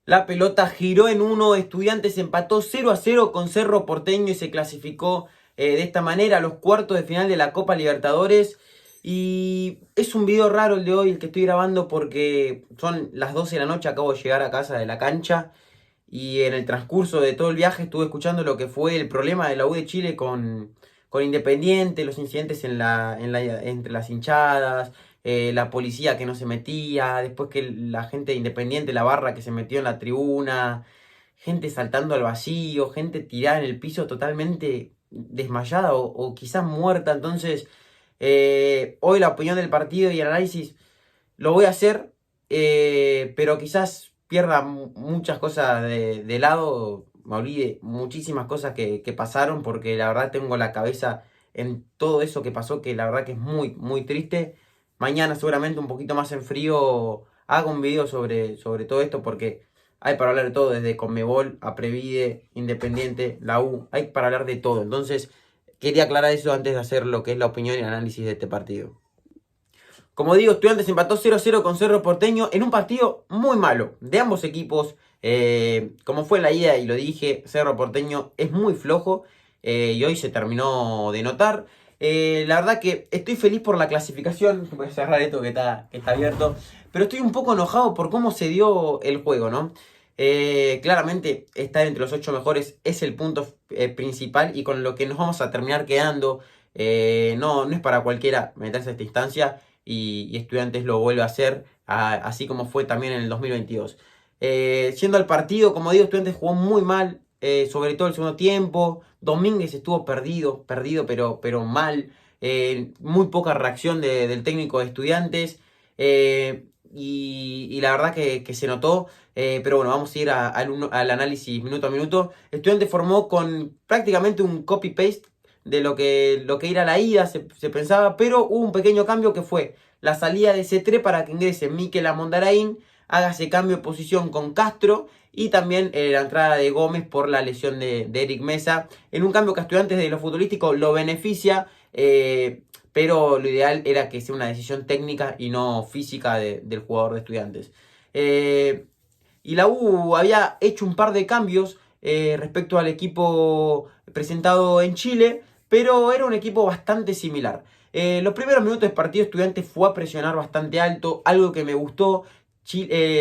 La pelota giró en uno, Estudiantes empató 0-0 con Cerro Porteño y se clasificó de esta manera a los cuartos de final de la Copa Libertadores. Y es un video raro el de hoy, el que estoy grabando, porque son las 12 de la noche, acabo de llegar a casa de la cancha. Y en el transcurso de todo el viaje estuve escuchando lo que fue el problema de la U de Chile con Independiente, los incidentes entre las hinchadas, la policía que no se metía, después que la gente de Independiente, la barra que se metió en la tribuna, gente saltando al vacío, gente tirada en el piso totalmente desmayada o quizás muerta. Entonces, hoy la opinión del partido y el análisis lo voy a hacer, pero quizás pierda muchas cosas de lado, me olvide muchísimas cosas que pasaron, porque la verdad tengo la cabeza en todo eso que pasó, que la verdad que es muy, muy triste. Mañana seguramente un poquito más en frío hago un video sobre todo esto, porque hay para hablar de todo, desde Conmebol a Previde, Independiente, la U, hay para hablar de todo. Entonces, quería aclarar eso antes de hacer lo que es la opinión y el análisis de este partido. Como digo, Estudiantes empató 0-0 con Cerro Porteño en un partido muy malo de ambos equipos. Como fue en la ida y lo dije, Cerro Porteño es muy flojo y hoy se terminó de notar. La verdad que estoy feliz por la clasificación. Voy a cerrar esto que está abierto. Pero estoy un poco enojado por cómo se dio el juego, ¿no? Claramente estar entre los 8 mejores es el punto principal y con lo que nos vamos a terminar quedando. No es para cualquiera meterse a esta instancia y Estudiantes lo vuelve a hacer, así como fue también en el 2022. Siendo el partido, como digo, Estudiantes jugó muy mal, sobre todo el segundo tiempo. Domínguez estuvo perdido pero mal. Muy poca reacción del técnico de Estudiantes. Y la verdad que se notó. Pero bueno, vamos a ir al análisis minuto a minuto. Estudiantes formó con prácticamente un copy-paste de lo que era la ida, se pensaba, pero hubo un pequeño cambio que fue la salida de C3 para que ingrese Mikel Amondaraín, haga ese cambio de posición con Castro y también la entrada de Gómez por la lesión de Eric Mesa, en un cambio que a Estudiantes de lo futbolístico lo beneficia, pero lo ideal era que sea una decisión técnica y no física del jugador de Estudiantes. Y la U había hecho un par de cambios respecto al equipo presentado en Chile, pero era un equipo bastante similar. Los primeros minutos del partido Estudiantes fue a presionar bastante alto, algo que me gustó.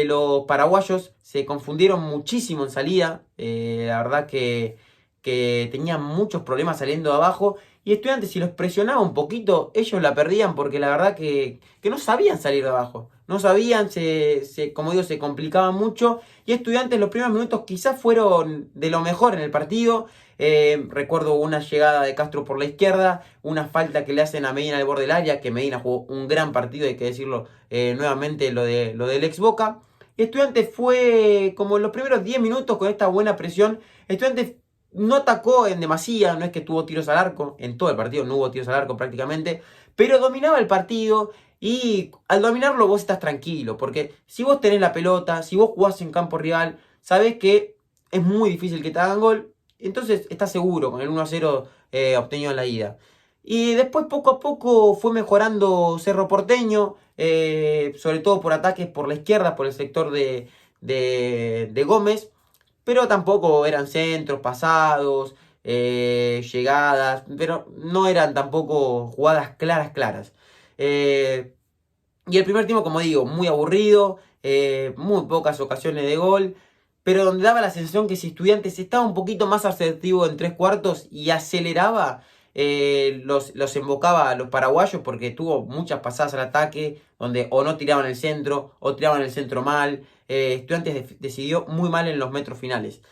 Los paraguayos se confundieron muchísimo en salida, la verdad que tenían muchos problemas saliendo de abajo. Y Estudiantes, si los presionaba un poquito, ellos la perdían porque la verdad que no sabían salir de abajo. No sabían, como digo, se complicaban mucho. Y Estudiantes los primeros minutos quizás fueron de lo mejor en el partido. Recuerdo una llegada de Castro por la izquierda, una falta que le hacen a Medina al borde del área, que Medina jugó un gran partido, hay que decirlo nuevamente, lo del ex Boca. Y Estudiantes fue como en los primeros 10 minutos con esta buena presión. Estudiantes no atacó en demasía, no es que tuvo tiros al arco, en todo el partido no hubo tiros al arco prácticamente, pero dominaba el partido y al dominarlo vos estás tranquilo, porque si vos tenés la pelota, si vos jugás en campo rival, sabés que es muy difícil que te hagan gol, entonces estás seguro con el 1-0 obtenido en la ida. Y después poco a poco fue mejorando Cerro Porteño, sobre todo por ataques por la izquierda, por el sector de Gómez, pero tampoco eran centros pasados, llegadas, pero no eran tampoco jugadas claras. Eh, y el primer tiempo, como digo, muy aburrido, muy pocas ocasiones de gol, pero donde daba la sensación que si Estudiantes estaba un poquito más asertivo en tres cuartos y aceleraba, los embocaba a los paraguayos porque tuvo muchas pasadas al ataque, donde o no tiraban el centro, o tiraban el centro mal. Estudiantes decidió muy mal en los metros finales,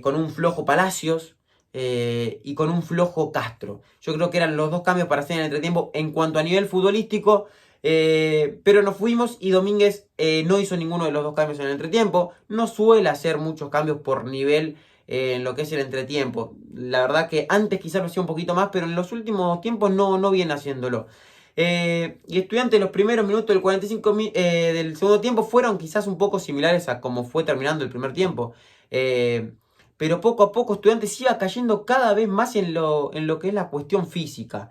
con un flojo Palacios y con un flojo Castro. Yo creo que eran los dos cambios para hacer en el entretiempo en cuanto a nivel futbolístico. Pero nos fuimos y Domínguez no hizo ninguno de los dos cambios en el entretiempo. No suele hacer muchos cambios por nivel en lo que es el entretiempo. La verdad que antes quizás lo hacía un poquito más, pero en los últimos tiempos no viene haciéndolo. Y Estudiantes los primeros minutos del 45 del segundo tiempo fueron quizás un poco similares a como fue terminando el primer tiempo. Pero poco a poco Estudiantes iba cayendo cada vez más en lo que es la cuestión física.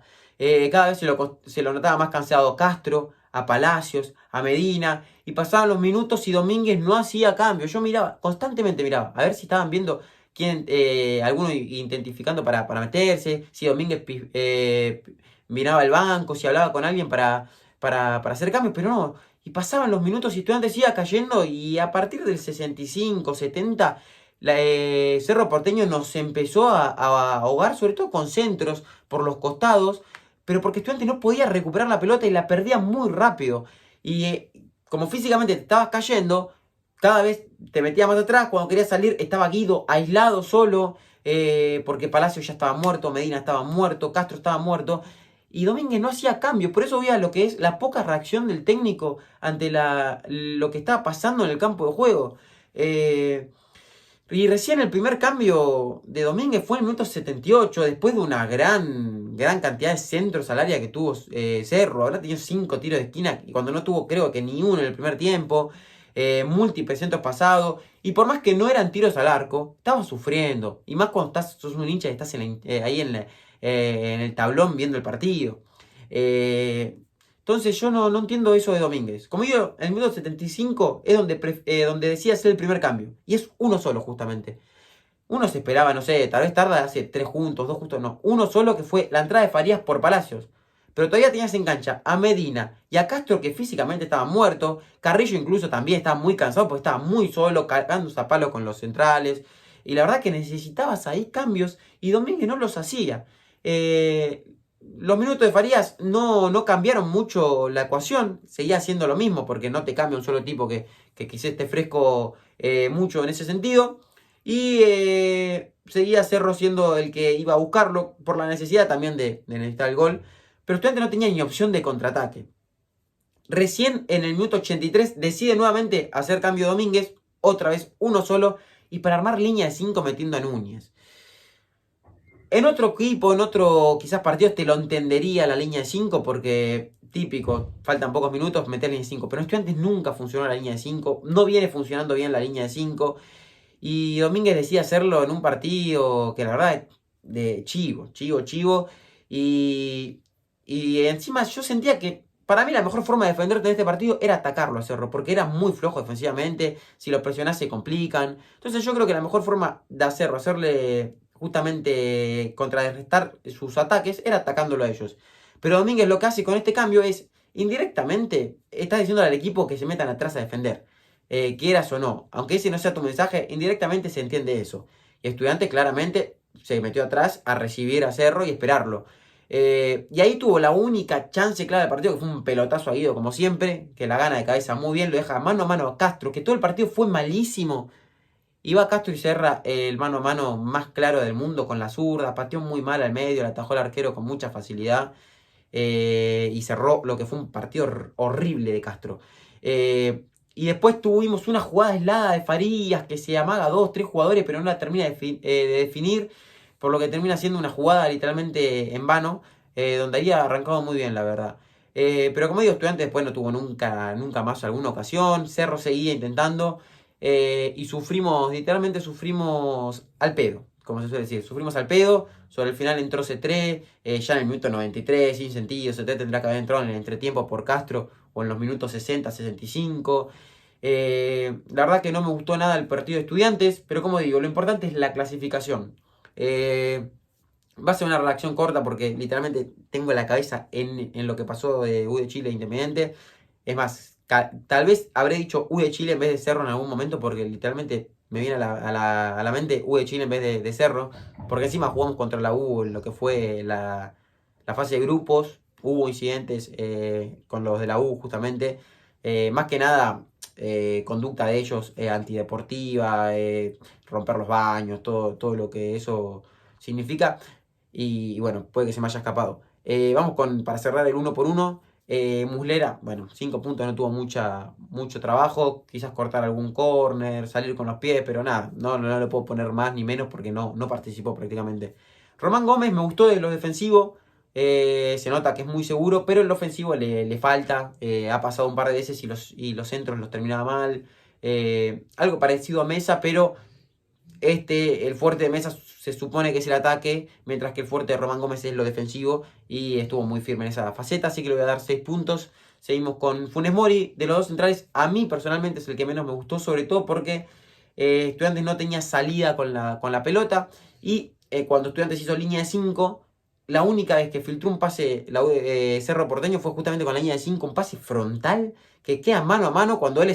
Cada vez se lo notaba más cansado Castro. a Palacios, a Medina, y pasaban los minutos y Domínguez no hacía cambio. Yo miraba, constantemente miraba, a ver si estaban viendo quién, alguno identificando para meterse, si Domínguez miraba el banco, si hablaba con alguien para hacer cambios, pero no. Y pasaban los minutos y Estudiantes iba cayendo y a partir del 65, 70, Cerro Porteño nos empezó a ahogar, sobre todo con centros por los costados, pero porque Estudiantes no podía recuperar la pelota y la perdía muy rápido. Y como físicamente te estabas cayendo, cada vez te metías más atrás, cuando querías salir estaba Guido aislado solo, porque Palacio ya estaba muerto, Medina estaba muerto, Castro estaba muerto, y Domínguez no hacía cambio. Por eso veía lo que es la poca reacción del técnico ante lo que estaba pasando en el campo de juego. Y recién el primer cambio de Domínguez fue en el minuto 78, después de una gran cantidad de centros al área que tuvo Cerro. Habrá tenido 5 tiros de esquina, y cuando no tuvo creo que ni uno en el primer tiempo. Múltiples centros pasados. Y por más que no eran tiros al arco, estaba sufriendo. Y más cuando sos un hincha y estás ahí en el tablón viendo el partido. Entonces yo no entiendo eso de Domínguez. Como digo, en el minuto 75 es donde decía hacer el primer cambio. Y es uno solo, justamente. Uno se esperaba, no sé, tal vez tarda hace 3 juntos, 2 juntos, no. Uno solo, que fue la entrada de Farías por Palacios. Pero todavía tenías en cancha a Medina y a Castro, que físicamente estaba muerto. Carrillo incluso también estaba muy cansado porque estaba muy solo, cargándose a palo con los centrales. Y la verdad que necesitabas ahí cambios y Domínguez no los hacía. Los minutos de Farías no cambiaron mucho la ecuación. Seguía siendo lo mismo porque no te cambia un solo tipo que quizás esté fresco mucho en ese sentido. Y seguía Cerro siendo el que iba a buscarlo por la necesidad también de necesitar el gol. Pero Estudiantes no tenía ni opción de contraataque. Recién en el minuto 83 decide nuevamente hacer cambio Domínguez. Otra vez uno solo. Y para armar línea de 5 metiendo a Núñez. En otro equipo, en otro quizás partido te lo entendería la línea de 5 porque típico, faltan pocos minutos, meter línea de 5. Pero en Estudiantes nunca funcionó la línea de 5. No viene funcionando bien la línea de 5. Y Domínguez decide hacerlo en un partido que la verdad es de chivo. Y encima yo sentía que para mí la mejor forma de defenderte en este partido era atacarlo a Cerro, porque era muy flojo defensivamente. Si lo presionás se complican. Entonces yo creo que la mejor forma de hacerle justamente contrarrestar sus ataques era atacándolo a ellos. Pero Domínguez lo que hace con este cambio es, indirectamente, está diciendo al equipo que se metan atrás a defender. Quieras o no. Aunque ese no sea tu mensaje, indirectamente se entiende eso. Y Estudiantes claramente se metió atrás a recibir a Cerro y esperarlo. Y ahí tuvo la única chance clara del partido, que fue un pelotazo a Guido, como siempre, que la gana de cabeza muy bien, lo deja mano a mano a Castro, que todo el partido fue malísimo. Iba Castro y cerra el mano a mano más claro del mundo con la zurda, pateó muy mal al medio, le atajó al arquero con mucha facilidad y cerró lo que fue un partido horrible de Castro. Y después tuvimos una jugada aislada de Farías que se amaga a 2, 3 jugadores, pero no la termina de definir, por lo que termina siendo una jugada literalmente en vano, donde había arrancado muy bien, la verdad. Pero como digo, Estudiantes después no tuvo nunca más alguna ocasión. Cerro seguía intentando y literalmente sufrimos al pedo, como se suele decir. Sufrimos al pedo. Sobre el final entró C3, ya en el minuto 93, sin sentido. C3 tendrá que haber entrado en el entretiempo por Castro o en los minutos 60, 65. La verdad que no me gustó nada el partido de Estudiantes, pero como digo, lo importante es la clasificación. Va a ser una reacción corta porque literalmente tengo la cabeza en lo que pasó de U de Chile Independiente. Es más, tal vez habré dicho U de Chile en vez de Cerro en algún momento porque literalmente me viene a la mente U de Chile en vez de Cerro. Porque encima jugamos contra la U en lo que fue la fase de grupos. Hubo incidentes con los de la U justamente. Más que nada conducta de ellos antideportiva, romper los baños, todo lo que eso significa. Y bueno, puede que se me haya escapado. Vamos para cerrar el 1 por 1. Muslera, bueno, 5 puntos, no tuvo mucho trabajo. Quizás cortar algún córner, salir con los pies, pero nada, no le puedo poner más ni menos porque no participó prácticamente. Román Gómez me gustó de lo defensivo. Se nota que es muy seguro, pero en lo ofensivo le falta. Ha pasado un par de veces y los centros los terminaba mal. Algo parecido a Mesa, pero el fuerte de Mesa se supone que es el ataque, mientras que el fuerte de Román Gómez es lo defensivo y estuvo muy firme en esa faceta, así que le voy a dar 6 puntos Seguimos con Funes Mori. De los dos centrales, a mí personalmente es el que menos me gustó, sobre todo porque Estudiantes no tenía salida con la pelota. Y cuando Estudiantes hizo línea de 5, la única vez que filtró un pase Cerro Porteño fue justamente con la línea de 5, un pase frontal que queda mano a mano cuando él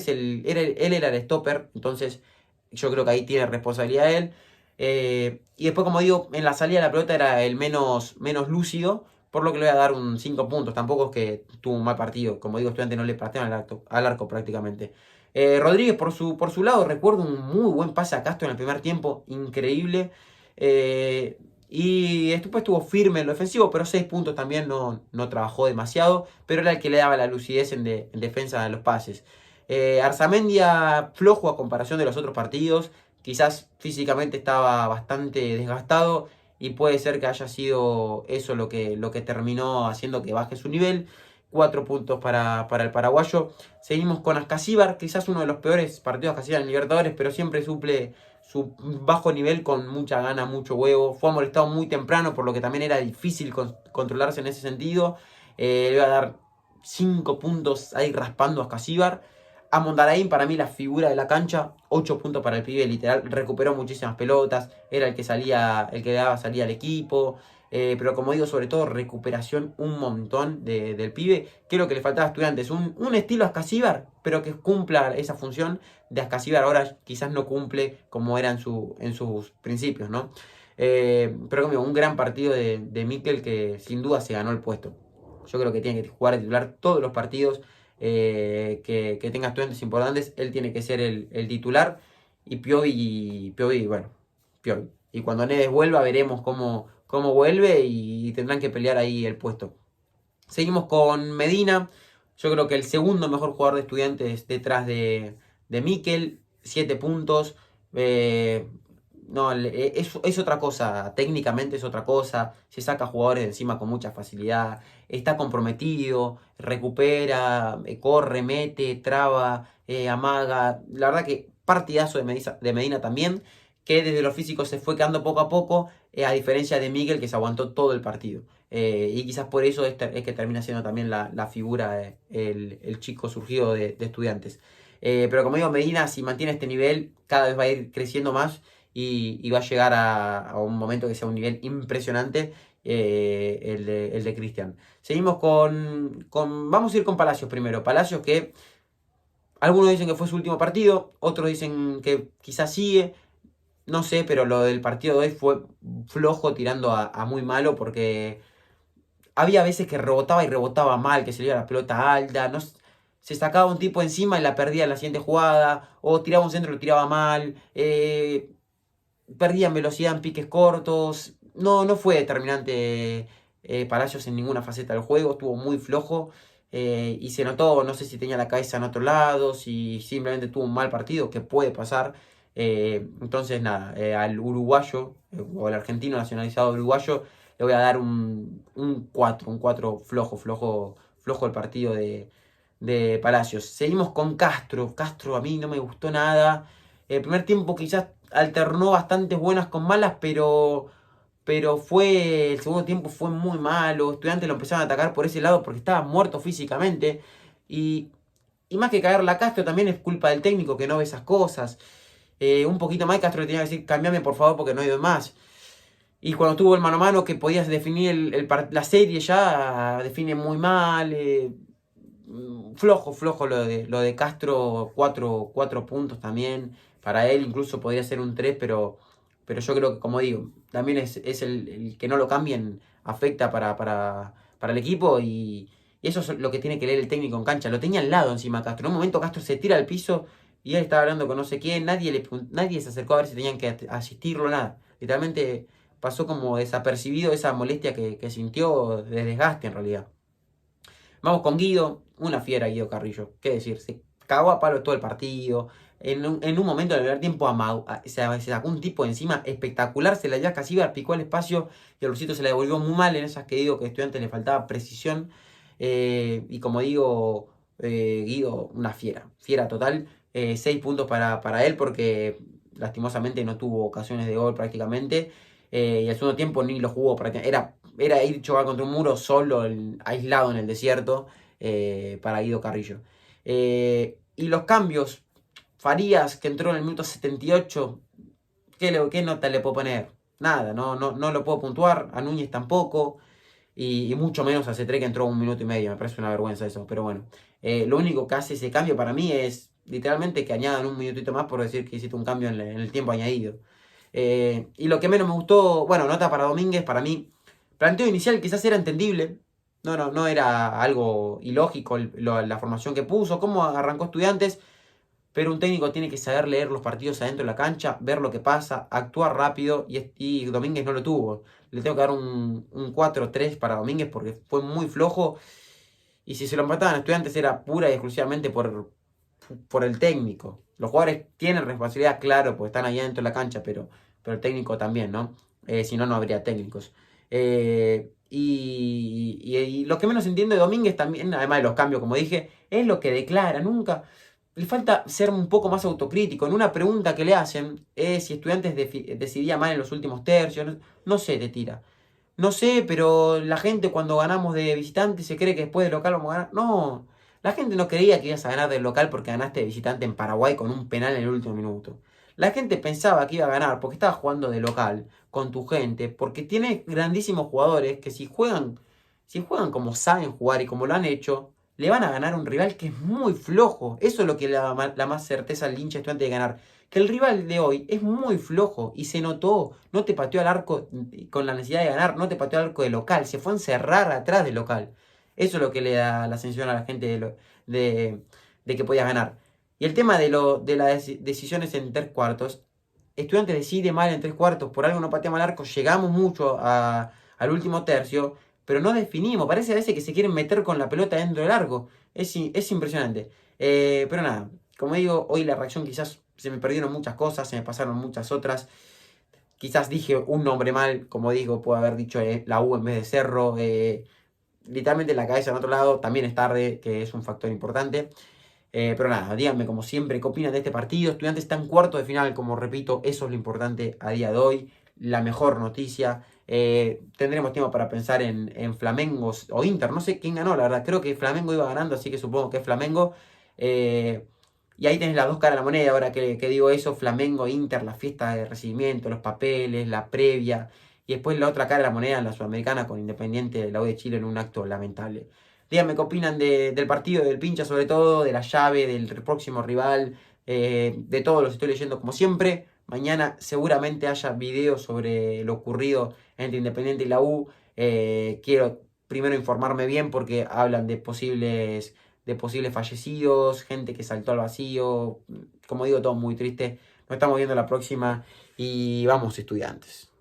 era el stopper. Entonces yo creo que ahí tiene responsabilidad él. Y después, como digo, en la salida de la pelota era el menos lúcido, por lo que le voy a dar un 5 puntos. Tampoco es que tuvo un mal partido. Como digo, Estudiantes no le patearon al arco prácticamente. Rodríguez, por su lado, recuerdo un muy buen pase a Castro en el primer tiempo, increíble. Y después estuvo firme en lo defensivo, pero 6 puntos también no trabajó demasiado, pero era el que le daba la lucidez en defensa de los pases. Arzamendia flojo a comparación de los otros partidos, quizás físicamente estaba bastante desgastado y puede ser que haya sido eso lo que terminó haciendo que baje su nivel. 4 puntos para el paraguayo. Seguimos con Ascasíbar, quizás uno de los peores partidos de Ascasíbar en Libertadores, pero siempre suple su bajo nivel con mucha gana, mucho huevo. Fue amonestado muy temprano, por lo que también era difícil controlarse en ese sentido. Le voy a dar 5 puntos ahí raspando a Ascasíbar. A Mondaraín, para mí la figura de la cancha, 8 puntos para el pibe, literal, recuperó muchísimas pelotas, era el que le daba salida al equipo, pero como digo, sobre todo recuperación un montón del pibe, que es lo que le faltaba a Estudiantes, un estilo Ascasíbar, pero que cumpla esa función de Ascasíbar, ahora quizás no cumple como era en sus principios, ¿no? Pero como digo, un gran partido de Mikel que sin duda se ganó el puesto. Yo creo que tiene que jugar titular todos los partidos que tenga Estudiantes importantes. Él tiene que ser el titular. Y Piovi, bueno, Piovi. Y cuando Neves vuelva, veremos cómo vuelve y tendrán que pelear ahí el puesto. Seguimos con Medina. Yo creo que el segundo mejor jugador de Estudiantes detrás de Mikel. 7 puntos. No, es otra cosa, técnicamente es otra cosa, se saca jugadores de encima con mucha facilidad, está comprometido, recupera, corre, mete, traba, amaga. La verdad que partidazo de Medina también, que desde lo físico se fue quedando poco a poco, a diferencia de Miguel que se aguantó todo el partido. Y quizás por eso es que termina siendo también la figura, el chico surgido de Estudiantes. Pero como digo, Medina, si mantiene este nivel, cada vez va a ir creciendo más y va a llegar a un momento que sea un nivel impresionante, el de Cristian. Seguimos vamos a ir con Palacios primero. Palacios que algunos dicen que fue su último partido, otros dicen que quizás sigue. No sé, pero lo del partido de hoy fue flojo tirando a muy malo porque había veces que rebotaba y rebotaba mal, que se le iba la pelota alta, no, se sacaba un tipo encima y la perdía en la siguiente jugada, o tiraba un centro y lo tiraba mal, perdían velocidad en piques cortos, no fue determinante Palacios en ninguna faceta del juego, estuvo muy flojo. Y se notó, no sé si tenía la cabeza en otro lado, si simplemente tuvo un mal partido, que puede pasar. Entonces, nada, al uruguayo, o al argentino nacionalizado uruguayo, le voy a dar un 4, un 4 flojo el partido de Palacios. Seguimos con Castro. Castro a mí no me gustó nada. El primer tiempo quizás alternó bastantes buenas con malas, pero el segundo tiempo fue muy malo. Estudiantes lo empezaron a atacar por ese lado porque estaba muerto físicamente. Y, y más que caerle a Castro, también es culpa del técnico que no ve esas cosas. Un poquito más Castro le tenía que decir, cambiame por favor porque no hay más. Y cuando tuvo el mano a mano que podías definir la serie ya, define muy mal. Flojo lo de Castro, 4 puntos también. Para él incluso podría ser un 3, pero yo creo que, como digo, también es el que no lo cambien, afecta para el equipo y eso es lo que tiene que leer el técnico en cancha. Lo tenía al lado encima Castro. En un momento Castro se tira al piso y él estaba hablando con no sé quién, nadie se acercó a ver si tenían que asistirlo, nada. Literalmente pasó como desapercibido esa molestia que sintió de desgaste en realidad. Vamos con Guido, una fiera Guido Carrillo, qué decir, se cagó a palo todo el partido. En un momento del primer tiempo se sacó un tipo de encima espectacular, se la dio a Casíbar, picó el espacio y el Rusito se la devolvió muy mal en esas que digo que a Estudiantes le faltaba precisión. Y como digo, Guido, una fiera total. 6 puntos para él porque lastimosamente no tuvo ocasiones de gol prácticamente. Y al segundo tiempo ni lo jugó prácticamente. Era ir a chocar contra un muro solo, aislado en el desierto. para Guido Carrillo. Y los cambios, Farías, que entró en el minuto 78, ¿qué nota le puedo poner? Nada, no lo puedo puntuar, a Núñez tampoco, y mucho menos a C3 que entró 1 minuto y medio, me parece una vergüenza eso, pero bueno. Lo único que hace ese cambio para mí es literalmente que añadan un minutito más por decir que hiciste un cambio en el tiempo añadido. Y lo que menos me gustó, bueno, nota para Domínguez, para mí, planteo inicial quizás era entendible, no era algo ilógico la formación que puso, cómo arrancó Estudiantes, pero un técnico tiene que saber leer los partidos adentro de la cancha, ver lo que pasa, actuar rápido, y Domínguez no lo tuvo. Le tengo que dar un 4-3 para Domínguez porque fue muy flojo, y si se lo empataban a Estudiantes era pura y exclusivamente por el técnico. Los jugadores tienen responsabilidad, claro, porque están ahí dentro de la cancha, pero el técnico también, ¿no? Si no, no habría técnicos. Y lo que menos entiendo de Domínguez también, además de los cambios, como dije, es lo que declara. Nunca le falta ser un poco más autocrítico. En una pregunta que le hacen es si Estudiantes decidía mal en los últimos tercios. No sé, te tira. No sé, pero la gente cuando ganamos de visitante se cree que después de local vamos a ganar. No, la gente no creía que ibas a ganar del local porque ganaste de visitante en Paraguay con un penal en el último minuto. La gente pensaba que iba a ganar porque estaba jugando de local con tu gente, porque tiene grandísimos jugadores que si juegan como saben jugar y como lo han hecho, le van a ganar a un rival que es muy flojo. Eso es lo que le da la más certeza al hincha Estudiante de ganar. Que el rival de hoy es muy flojo y se notó. No te pateó al arco con la necesidad de ganar, no te pateó al arco de local, se fue a encerrar atrás del local. Eso es lo que le da la sensación a la gente de que podías ganar. Y el tema de las decisiones en 3 cuartos, Estudiantes decide mal en 3 cuartos, por algo no pateamos al arco, llegamos mucho al último tercio, pero no definimos. Parece a veces que se quieren meter con la pelota dentro del arco. Es impresionante. Pero nada, como digo, hoy la reacción quizás se me perdieron muchas cosas, se me pasaron muchas otras. Quizás dije un nombre mal, como digo, puedo haber dicho la U en vez de Cerro. Literalmente la cabeza en otro lado, también es tarde, que es un factor importante. Pero nada, díganme como siempre qué opinan de este partido. Estudiantes está en cuarto de final, como repito, eso es lo importante a día de hoy. La mejor noticia. Tendremos tiempo para pensar en Flamengo o Inter. No sé quién ganó, la verdad. Creo que Flamengo iba ganando, así que supongo que es Flamengo. Y ahí tenés las dos caras de la moneda. Ahora que digo eso, Flamengo, Inter, la fiesta de recibimiento, los papeles, la previa. Y después la otra cara de la moneda, la sudamericana, con Independiente de la U de Chile en un acto lamentable. Díganme qué opinan del partido, del pincha sobre todo, de la llave, del próximo rival, de todos los estoy leyendo como siempre. Mañana seguramente haya videos sobre lo ocurrido entre Independiente y la U. Quiero primero informarme bien porque hablan de posibles fallecidos, gente que saltó al vacío. Como digo, todo muy triste. Nos estamos viendo la próxima y vamos, Estudiantes.